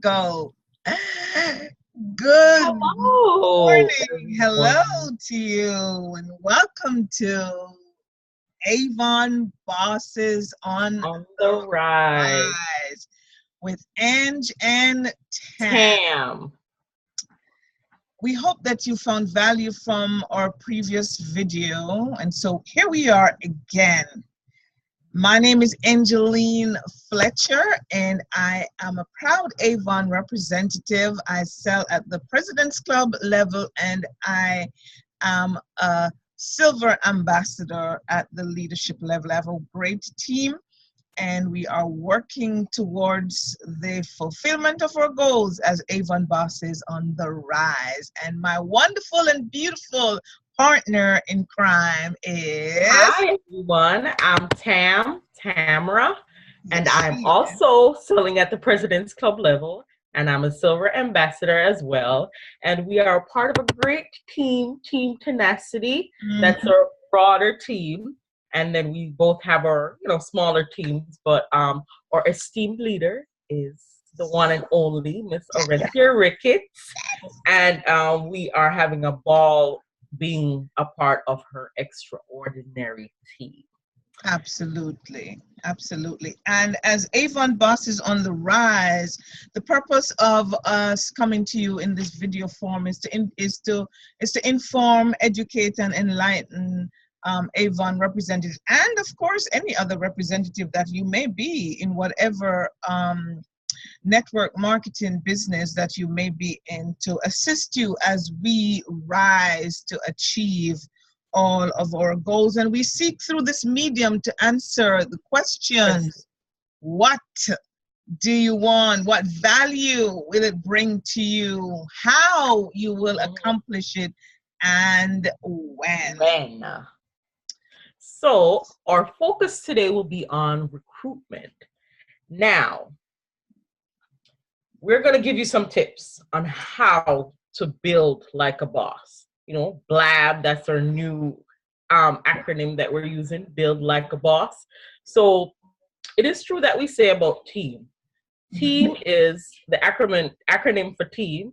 Go. Good Hello, morning. Hello everyone. to you, and welcome to Avon Bosses on On the the ride, Rise with Ange and Tam. Tam. We hope that you found value from our previous video, and so here we are again. My name is Angeline Fletcher, and I am a proud Avon representative. I sell at the President's Club level, and I am a silver ambassador at the leadership level. I have a great team, and we are working towards the fulfillment of our goals as Avon Bosses on the rise. And my wonderful and beautiful partner in crime is... Hi, everyone. I'm Tamra, and Yes, I'm she is. also selling at the President's Club level, and I'm a silver ambassador as well. And we are part of a great team, Team Tenacity. That's Mhm. our broader team. And then we both have our, smaller teams, but our esteemed leader is the one and only Miss Orenthia Ricketts. And we are having a ball being a part of her extraordinary team. Absolutely, absolutely. And as Avon Boss is on the rise, the purpose of us coming to you in this video form is to inform, educate, and enlighten Avon representatives, and of course any other representative that you may be in whatever network marketing business that you may be in, to assist you as we rise to achieve all of our goals. And we seek through this medium to answer the Yes. questions: what do you want? What value will it bring to you? How you will Mhm. accomplish it? And when? When? So, our focus today will be on recruitment. Now, we're going to give you some tips on how to build like a boss. BLAB, that's our new acronym that we're using, build like a boss. So, it is true that we say about team. Team is the acronym for team.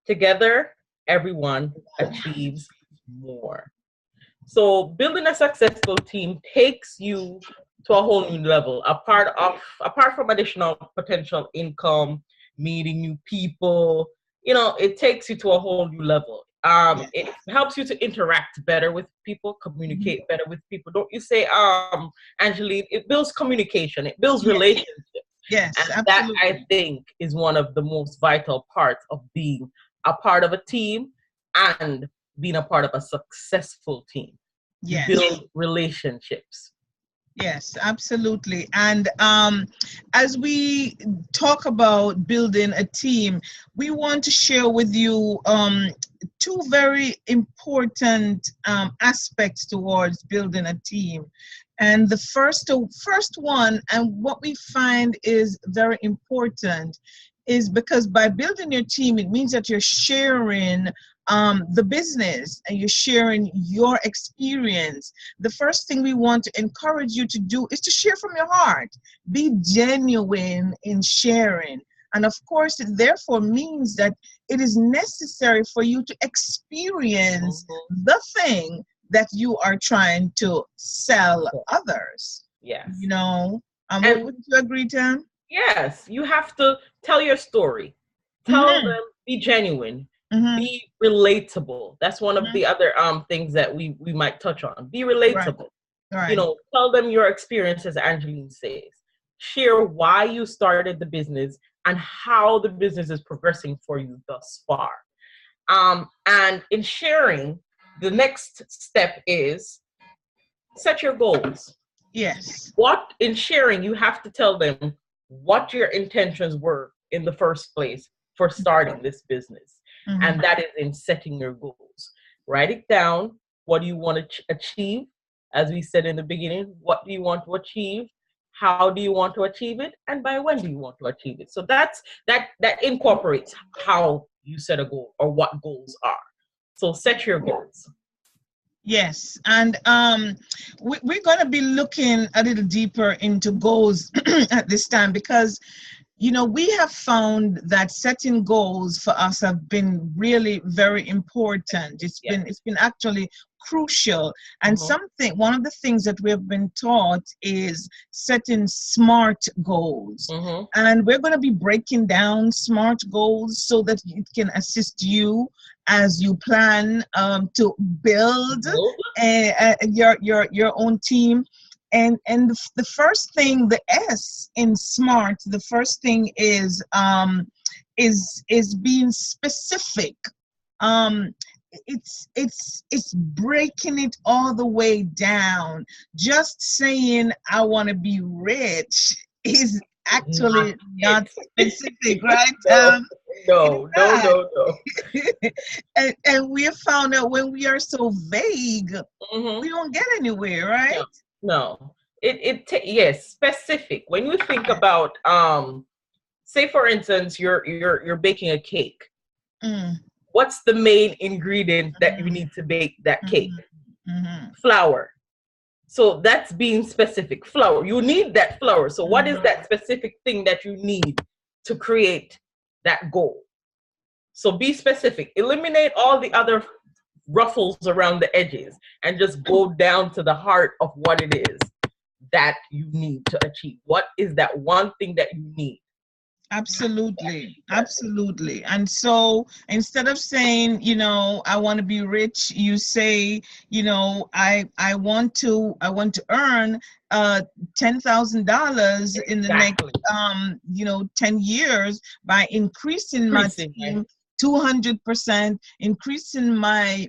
Together, everyone achieves more. So building a successful team takes you to a whole new level. Apart from additional potential income, meeting new people, it takes you to a whole new level. Yeah. It helps you to interact better with people, Mhm. communicate better with people. Don't you say, Angeline? It builds communication. It builds Yes, relationships, yes, and that I absolutely. think is one of the most vital parts of being a part of a team and being a part of a successful team. You Yes. build relationships. Yes, absolutely. And as we talk about building a team, we want to share with you two very important aspects towards building a team. And the first one, and what we find is very important, is because by building your team, it means that you're sharing the business and you're sharing your experience. The first thing we want to encourage you to do is to share from your heart. Be genuine in sharing. And of course, it therefore means that it is necessary for you to experience Mhm. the thing that you are trying to sell Yeah. others. Yes. You know, And would you agree, Tam? yes, you have to tell your story. Tell Mm-hmm. them, be genuine, Mm-hmm. be relatable. That's one of Mm-hmm. the other things that we might touch on. Be Right. relatable. Right. Tell them your experience, as Angeline says. Share why you started the business and how the business is progressing for you thus far. And in sharing, the next step is set your goals. Yes. What in sharing, you have to tell them what your intentions were in the first place for starting this business. Mm-hmm. And that is in setting your goals. Write it down. What do you want to achieve? As we said in the beginning, what do you want to achieve? How do you want to achieve it? And by when do you want to achieve it? So that incorporates how you set a goal or what goals are. So set your goals. Yes, and we're going to be looking a little deeper into goals at this time, because we have found that setting goals for us have been really very important. Yeah. It's been actually crucial. And Mm-hmm. one of the things that we have been taught is setting SMART goals. Mm-hmm. And we're going to be breaking down SMART goals so that it can assist you as you plan to build your own team. And the first thing, the S in SMART, the first thing is being specific. Um, it's breaking it all the way down. Just saying I want to be rich is Not actually not it. specific, right? No, It's no, no, not. no, no. And we have found out when we are so vague, Mm-hmm. we don't get anywhere, right? No, no. Yes, specific. When you think Yes. about say for instance you're baking a cake. Mm, What's the main ingredient that you mhm, need to bake that cake? mhm, mhm, Flour. So that's being specific. Flour. You need that flour. So what is mhm. that specific thing that you need to create that goal? So be specific. Eliminate all the other ruffles around the edges and just go down to the heart of what it is that you need to achieve. What is that one thing that you need to Absolutely, achieve that goal? absolutely. And so instead of saying, I want to be rich, you say, I want to earn $10,000 in the next Exactly. 10 years by increasing my Increasing, right? team 200%, increasing my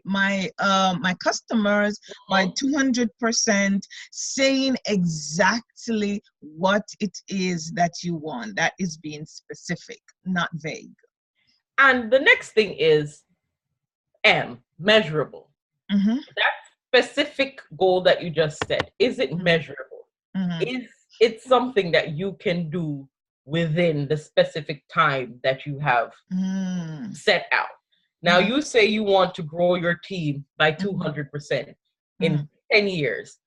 customers by Mhm. 200%, saying exactly what it is that you want. That is being specific, not vague. And the next thing is measurable. Mm-hmm, That specific goal that you just said, is it mm-hmm, measurable? mm-hmm. Is it something that you can do within the specific time that you have Mm, set out? Now, mhm, you say you want to grow your team by mhm, 200% in mhm, 10 years.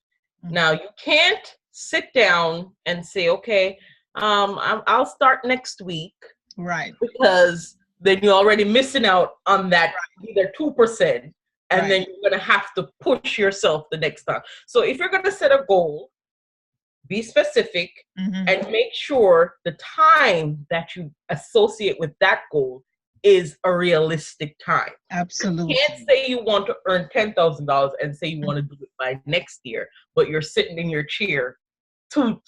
mhm. Now, you can't sit down and say, okay, I'll start next week, Right, because then you're already missing out on that either 2%, and right. then you're going to have to push yourself the next time. So if you're going to set a goal, be specific Mm-hmm. and make sure the time that you associate with that goal is a realistic time. You can't Absolutely. say you want to earn $10,000 and say you want to do it by next year, but you're sitting in your chair 2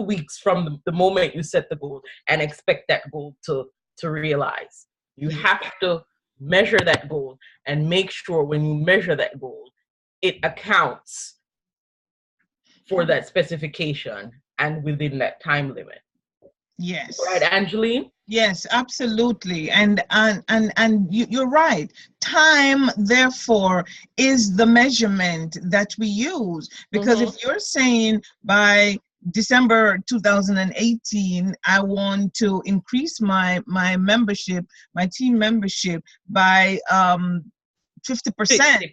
weeks from the moment you set the goal and expect that goal to realize. You Yeah. have to measure that goal and make sure when you measure that goal, it accounts for that specification and within that time limit. Right, Yes. Angeline? Yes, absolutely. And you're right. Time, therefore, is the measurement that we use. Because Mm-hmm. if you're saying by December 2018, I want to increase my membership, my team membership by 50%, 50%.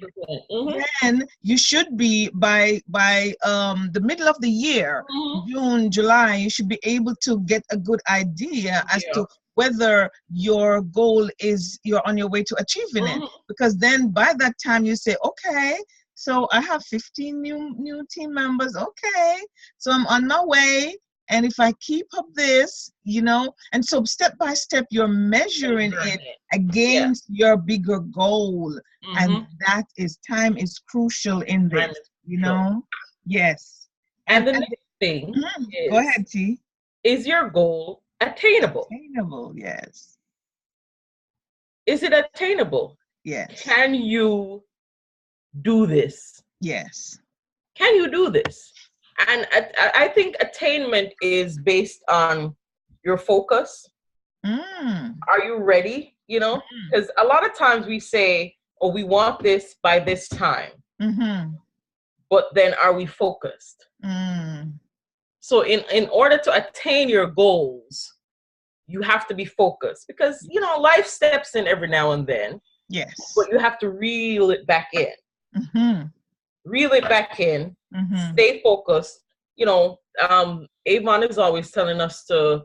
Mm-hmm. then you should be by the middle of the year, Mm-hmm. June, July, you should be able to get a good idea as Yeah. to whether your goal is you're on your way to achieving it. Mm-hmm. Because then by that time you say, okay, so I have 15 new team members. Okay, so I'm on my way. And if I keep up this, and so step by step, you're measuring Measuring it it. Yeah. against your bigger goal. And Mm-hmm. that is time is crucial in Time this, is crucial. Yes. And the And next thing go ahead, T. is your goal attainable? Attainable, yes. Is it attainable? Yes. Can you do this? Yes. Can you do this? And I think attainment is based on your focus. Mm. Are you ready? Because a lot of times we say, oh, we want this by this time, Mm-hmm. but then are we focused? Mm. So in order to attain your goals, you have to be focused, because life steps in every now and then, Yes. but you have to reel it back in. Mm-hmm. Reel it back in, Mm-hmm. stay focused. Avon is always telling us to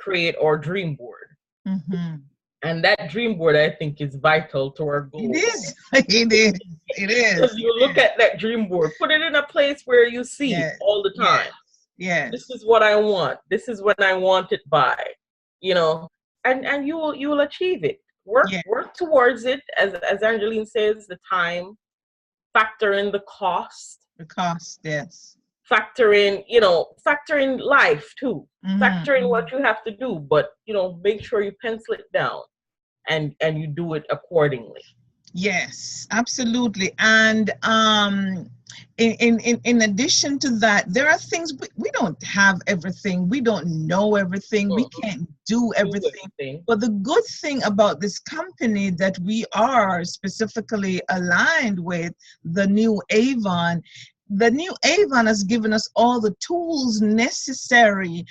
create our dream board. Mm-hmm. And that dream board, I think, is vital to our goals. It is. It is. It is. Because you look at that dream board, put it in a place where you see Yes. all the time. Yes. This is what I want. This is when I want it by. You know, and you will achieve it. Work towards it, as Angeline says, the time, factor in the cost. The cost, yes. Factor in life too. Mm-hmm. Factor in what you have to do, but make sure you pencil it down and you do it accordingly. Yes, absolutely. And in addition to that, there are things we don't have everything. We don't know everything. We can't do everything. But the good thing about this company that we are specifically aligned with, the new Avon, has given us all the tools necessary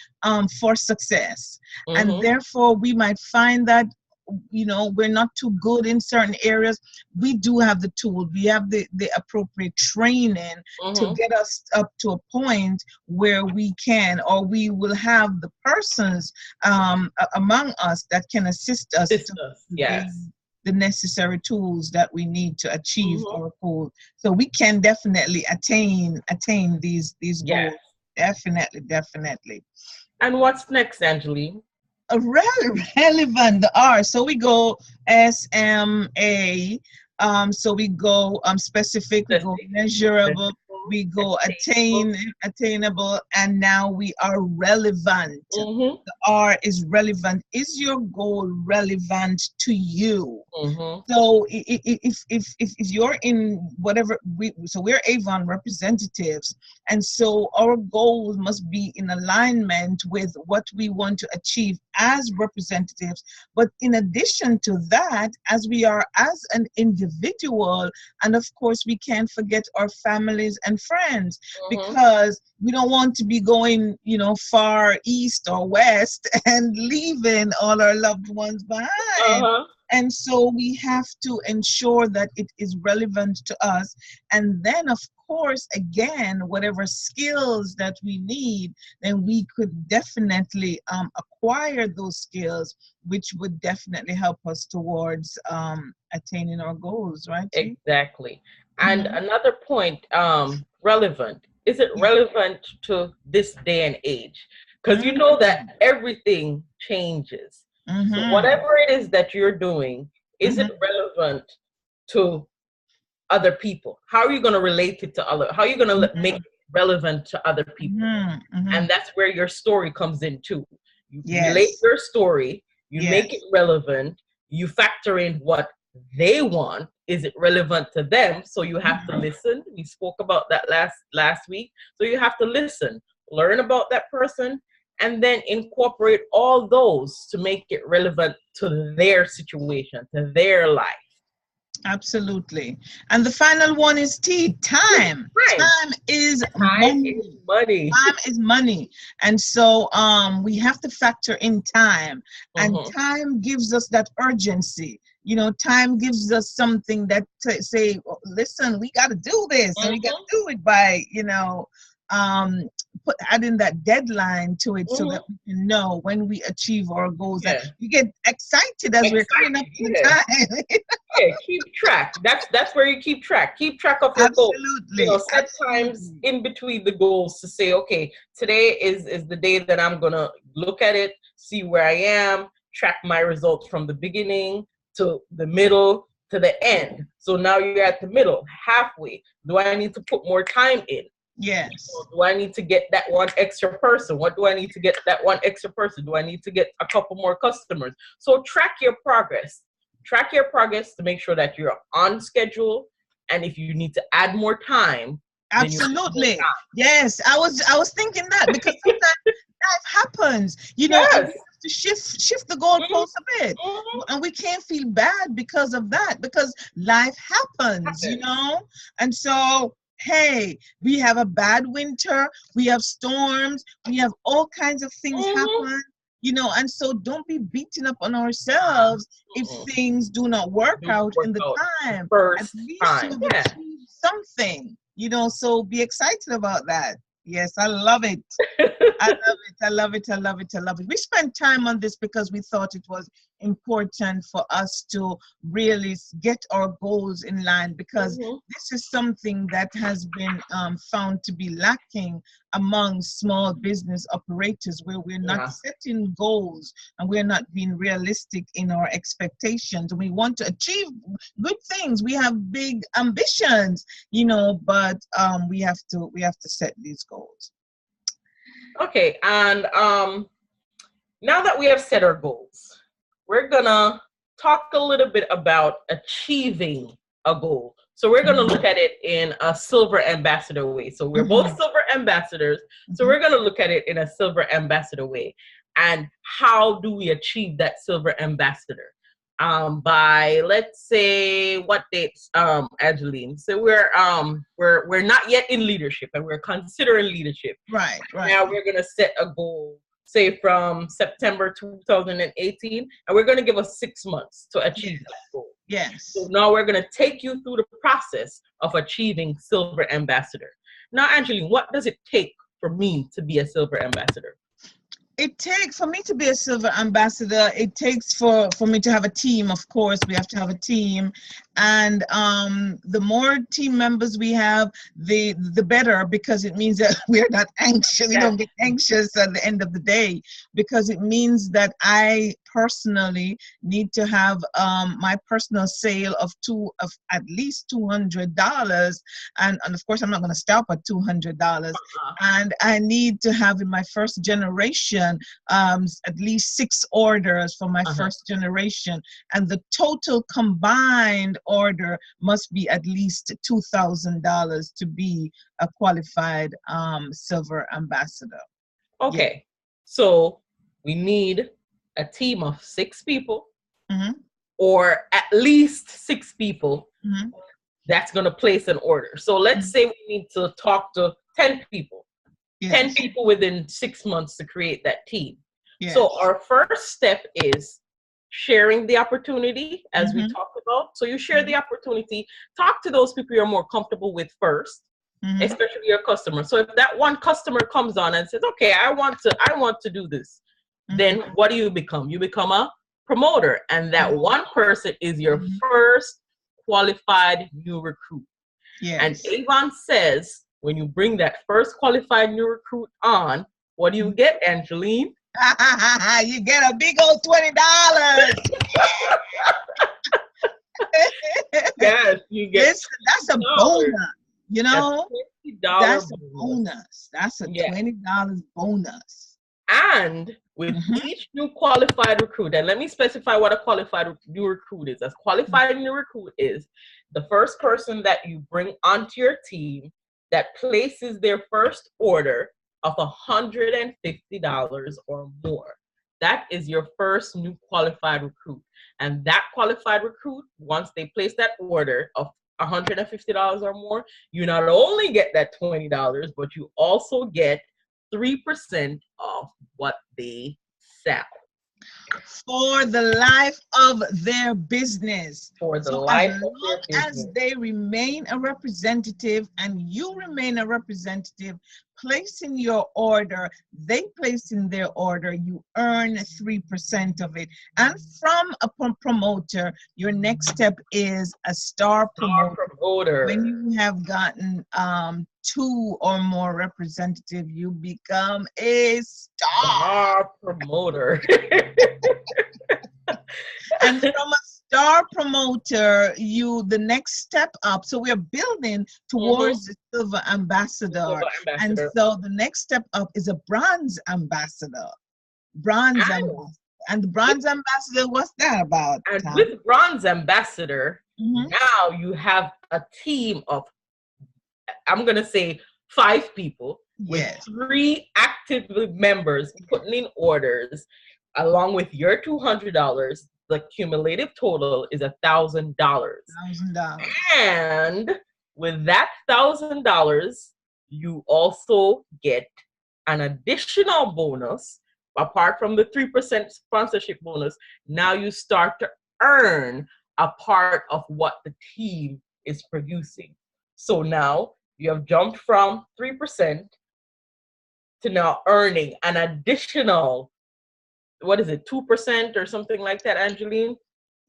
for success. And therefore, we might find that we're not too good in certain areas. We do have the tool. We have the appropriate training to get us up to a point where we can, or we will have the persons among us that can assist us yes. The necessary tools that we need to achieve our goal. So we can definitely attain these goals. Definitely. And what's next, Angeline? Relevant, the R. So we go SMA. So we go specific, we go measurable, we go attainable, and now we are relevant. The R is relevant. Is your goal relevant to you? So if you're in whatever we're Avon representatives, and so our goals must be in alignment with what we want to achieve as representatives. But in addition to that, as we are as an individual, and of course we can't forget our families and friends, because we don't want to be going far east or west and leaving all our loved ones behind. And so we have to ensure that it is relevant to us. And then, of course, again, whatever skills that we need, then we could definitely acquire those skills, which would definitely help us towards attaining our goals, right? Exactly. And another point, relevant. Is it relevant to this day and age? Because you know that everything changes. So whatever it is that you're doing, is it relevant to other people? How are you going to relate it to how are you going to make it relevant to other people? And that's where your story comes in too. You relate your story, you make it relevant, you factor in what they want. Is it relevant to them? So you have to listen. We spoke about that last week. So you have to listen, learn about that person, and then incorporate all those to make it relevant to their situation, to their life. Absolutely. And the final one is T, time. Time is money. Time is money. And so we have to factor in time. And time gives us that urgency. Time gives us something that say, listen, we got to do this, and we got to do it by, adding that deadline to it so that we can know when we achieve our goals. We get excited as we're coming up to the time. Keep track. That's where you keep track. Keep track of your goals. Set times in between the goals to say, okay, today is the day that I'm gonna look at it, see where I am, track my results from the beginning to the middle to the end. So now you're at the middle, halfway. Do I need to put more time in? Yes. Do I need to get that one extra person? What do I need to get that one extra person? Do I need to get a couple more customers? So track your progress. Track your progress to make sure that you're on schedule. And if you need to add more time. Absolutely. Yes. I was thinking that, because sometimes life happens. And we have to shift the goalpost a bit. And we can't feel bad because of that, because life happens, And so hey, we have a bad winter, we have storms, we have all kinds of things happen, and so don't be beating up on ourselves if things do not work out in the time. At least you've achieved something, so be excited about that. Yes, I love it. I love it. I love it. I love it. I love it. We spent time on this because we thought it was important for us to really get our goals in line, because this is something that has been found to be lacking among small business operators, where we're not setting goals and we're not being realistic in our expectations. We want to achieve good things. We have big ambitions, you know, but we have to set these goals. Okay, and now that we have set our goals, we're gonna talk a little bit about achieving a goal. So we're gonna look at it in a silver ambassador way. So we're both silver ambassadors. So we're gonna look at it in a silver ambassador way. And how do we achieve that silver ambassador? By, let's say, what dates, Angeline? So we're not yet in leadership, and we're considering leadership. Right. Now we're gonna set a goal, say from September 2018, and we're gonna give us 6 months to achieve that goal. Yes. So now we're gonna take you through the process of achieving silver ambassador. Now, Angeline, what does it take for me to be a silver ambassador? It takes, for me to be a silver ambassador, it takes for me to have a team. Of course, we have to have a team. And the more team members we have, the better, because it means that we're not anxious. We don't get anxious at the end of the day, because it means that I personally need to have my personal sale of at least $200. And of course, I'm not going to stop at $200. And I need to have in my first generation at least 6 orders for my first generation, and the total combined order must be at least $2,000 to be a qualified silver ambassador. Okay, so we need a team of 6 people, or at least 6 people that's going to place an order. So let's say we need to talk to 10 people. 10 people within 6 months to create that team. So our first step is sharing the opportunity, as we talked about. So you share the opportunity, talk to those people you're more comfortable with first, especially your customer. So if that one customer comes on and says, okay, I want to do this, then what do you become? You become a promoter, and that one person is your first qualified new recruit. And Avon says, when you bring that first qualified new recruit on, what do you get, Angeline? You get a big old $20. Yes, you get. That's a bonus. You know, that's a bonus. That's a $20 bonus. And with each new qualified recruit, and let me specify what a qualified new recruit is. A qualified new recruit is the first person that you bring onto your team that places their first order of $150 or more. That is your first new qualified recruit. And that qualified recruit, once they place that order of $150 or more, you not only get that $20, but you also get 3% of what they sell. For the life of their business. For the life of their business. As they remain a representative and you remain a representative, placing your order, they place in their order, you earn 3% of it. And from a promoter, your next step is a star promoter. When you have gotten 2 or more representative, you become a star promoter. And from a star promoter, the next step up. So we're building towards the silver ambassador. And so the next step up is a bronze ambassador. And the bronze ambassador, what's that about? And with bronze ambassador, now you have a team of, I'm going to say 5 people with 3 active members putting in orders, along with your $200. The cumulative total is $1,000. And with that $1,000, you also get an additional bonus. Apart from the 3% sponsorship bonus, now you start to earn a part of what the team is producing. So now you have jumped from 3% to now earning an additional, what is it, 2% or something like that, Angeline?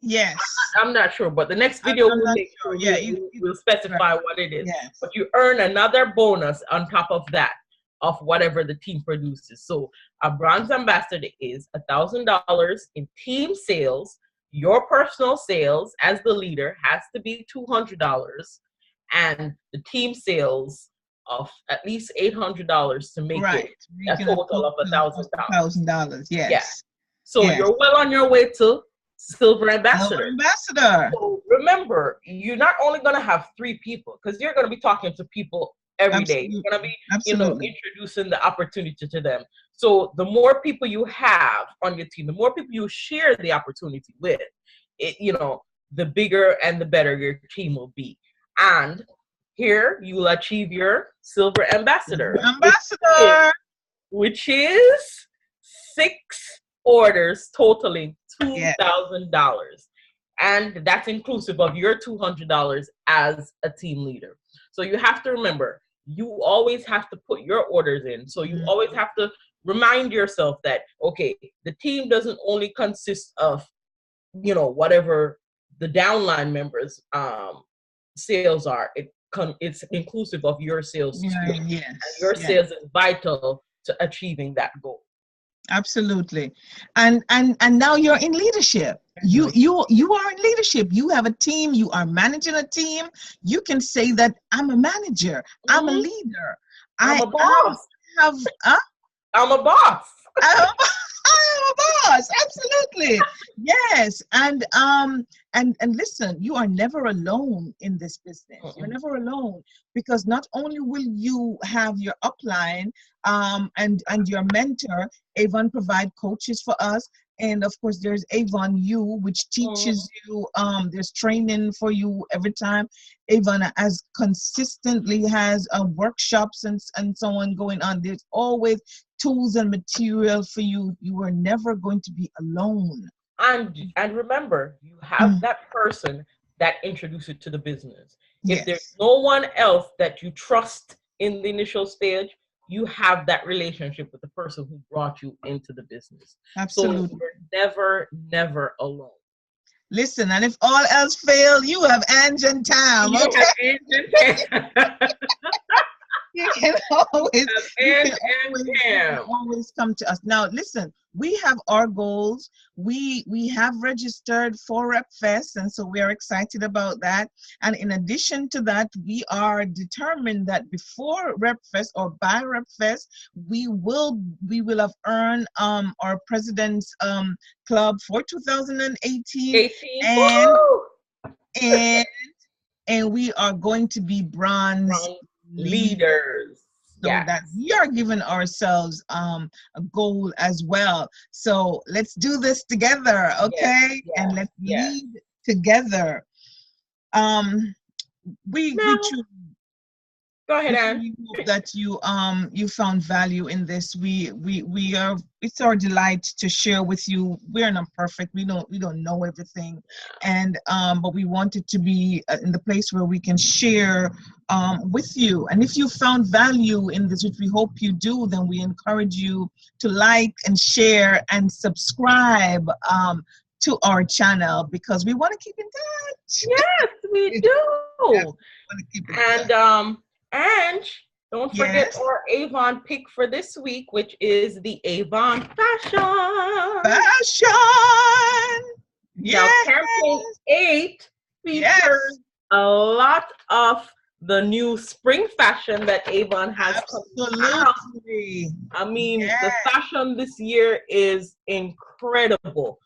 Yes. I'm not sure, but the next video I'm will not make sure. sure Yeah, we'll specify what it is. yes. But you earn another bonus on top of that, of whatever the team produces. So a bronze ambassador is $1,000 in team sales. Your personal sales as the leader has to be $200, and the team sales of at least $800 to make it a Making total of $1,000. $1,000. Yeah. Yes. So Yes. you're well on your way to silver Silver ambassador. ambassador. So remember, you're not only going to have 3 people, because you're going to be talking to people every day. You're going to be, introducing the opportunity to them. So the more people you have on your team, the more people you share the opportunity with, the bigger and the better your team will be. And here you will achieve your silver ambassador. Which is 6 orders totaling $2,000. And that's inclusive of your $200 as a team leader. So you have to remember, you always have to put your orders in. So you always have to remind yourself that, okay, the team doesn't only consist of, whatever the downline members' sales are. It's inclusive of your sales too. And your sales is vital to achieving that goal. Absolutely. And now you're in leadership. You are in leadership. You have a team. You are managing a team. You can say that I'm a manager. I'm a leader. I'm a boss. I'm a boss. I'm a boss. Absolutely. Yes. And listen, you are never alone in this business. You're never alone, because not only will you have your upline and your mentor. Avon provide coaches for us. And of course, there's Avon U, which teaches you, there's training for you every time. Avon as consistently has workshops and so on going on. There's always tools and material for you. You are never going to be alone. And remember, you have that person that introduced you to the business. If there's no one else that you trust in the initial stage, you have that relationship with the person who brought you into the business. Absolutely. So you're never alone. Listen, and if all else fail, you have Ang Tam. You have Ang Tam. You can always come to us. Now, listen, we have our goals. We have registered for Rep Fest, and so we are excited about that. And in addition to that, we are determined that before Rep Fest or by Rep Fest, we will have earned our President's Club for 2018. And we are going to be bronze leaders. So that we are giving ourselves a goal as well. So let's do this together, okay? And let's lead together. Go ahead, Anne. We hope that you found value in this. We are. It's our delight to share with you. We are not perfect. We don't know everything, and but we want it to be in the place where we can share with you. And if you found value in this, which we hope you do, then we encourage you to like and share and subscribe to our channel, because we want to keep in touch. Yes, we do. And don't forget our Avon pick for this week, which is the Avon Fashion. Now, campaign 8 features a lot of the new spring fashion that Avon has come out. I mean, the fashion this year is incredible.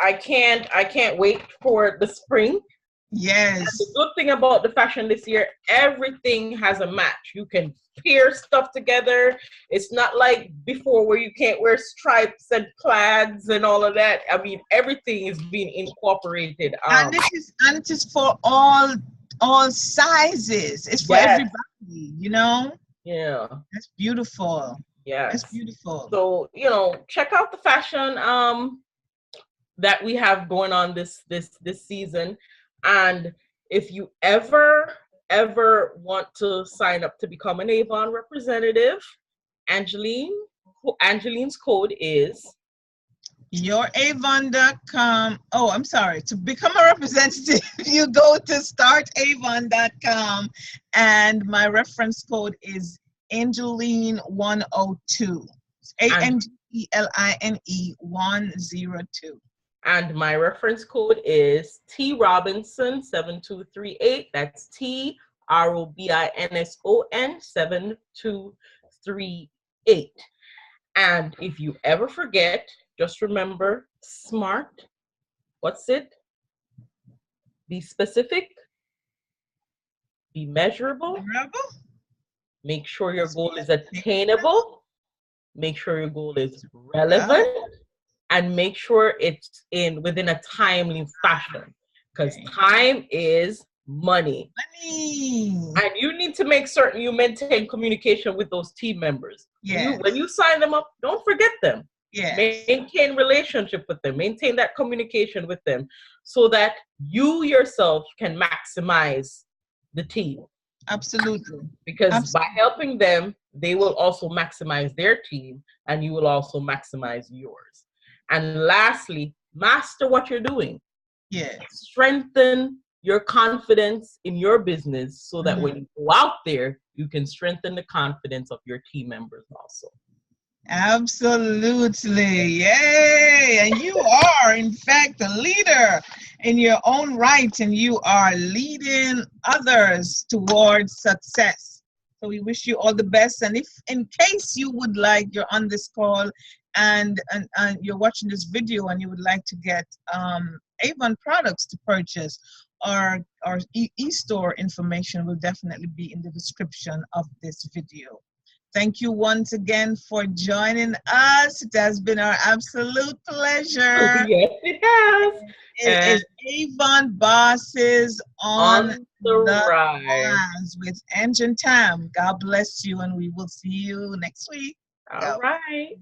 I can't wait for the spring. Yes. And the good thing about the fashion this year, everything has a match. You can pair stuff together. It's not like before where you can't wear stripes and plaids and all of that. I mean, everything is being incorporated. And it is for all sizes. It's for everybody, Yeah. That's beautiful. Yeah. That's beautiful. So, check out the fashion that we have going on this season. And if you ever want to sign up to become an Avon representative, Angeline's code is YourAvon.com. Oh, I'm sorry. To become a representative, you go to startavon.com, and my reference code is Angeline102. Angeline 102. And my reference code is T Robinson 7238. That's T ROBINSON 7238. And if you ever forget, just remember SMART. What's it? Be specific, be measurable, make sure your goal is attainable, make sure your goal is relevant, and make sure it's within a timely fashion, because time is money. And you need to make certain you maintain communication with those team members. When you sign them up, don't forget them. Maintain relationship with them, maintain that communication with them, so that you yourself can maximize the team. Absolutely. Because by helping them, they will also maximize their team, and you will also maximize yours. And lastly, master what you're doing. Strengthen your confidence in your business, so that when you go out there, you can strengthen the confidence of your team members also. Absolutely. Yay. And you are, in fact, a leader in your own right, and you are leading others towards success. So we wish you all the best. And if in case you would like, you're on this call and you're watching this video and you would like to get Avon products to purchase, our e-store information will definitely be in the description of this video. Thank you once again for joining us. It has been our absolute pleasure. Yes, it has. It is Avon Bosses on the Rise with Ang Tam. God bless you, and we will see you next week. All right.